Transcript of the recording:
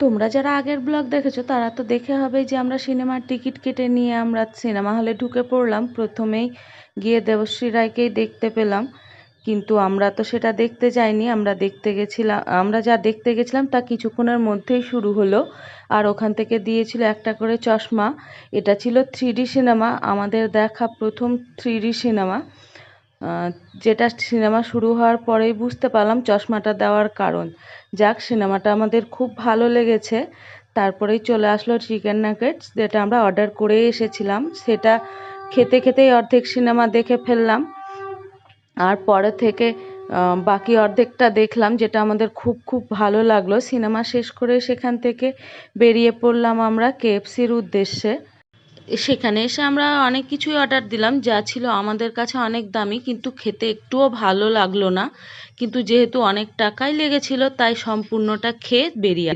তোমরা যারা আগের ব্লগ দেখেছো তারা তো দেখে হবে যে আমরা সিনেমার টিকিট কেটে নিয়ে আমরা সিনেমা হলে ঢুকে পড়লাম। প্রথমেই গিয়ে দেবশ্রী রায়কেই দেখতে পেলাম, কিন্তু আমরা তো সেটা দেখতে যাইনি। আমরা যা দেখতে গেছিলাম তা কিছুক্ষণের মধ্যেই শুরু হলো। আর ওখান থেকে দিয়েছিল একটা করে চশমা। এটা ছিল 3D সিনেমা, আমাদের দেখা প্রথম 3D সিনেমা। আহ, যেটা সিনেমা শুরু হওয়ার পরেই বুঝতে পারলাম চশমাটা দেওয়ার কারণ। যাক, সিনেমাটা আমাদের খুব ভালো লেগেছে। তারপরেই চলে আসলো চিকেন নাগেটস, যেটা আমরা অর্ডার করেই এসেছিলাম। সেটা খেতে খেতেই অর্ধেক সিনেমা দেখে ফেললাম। আর পরে থেকে বাকি অর্ধেকটা দেখলাম, যেটা আমাদের খুব খুব ভালো লাগলো। সিনেমা শেষ করে সেখান থেকে বেরিয়ে পড়লাম আমরা কেএফসির উদ্দেশ্যে। সেখানে এসে আমরা অনেক কিছুই অর্ডার দিলাম, যা ছিল আমাদের কাছে অনেক দামি, কিন্তু খেতে একটুও ভালো লাগলো না। কিন্তু যেহেতু অনেক টাকাই লেগেছিল তাই সম্পূর্ণটা খেয়ে বেরিয়ে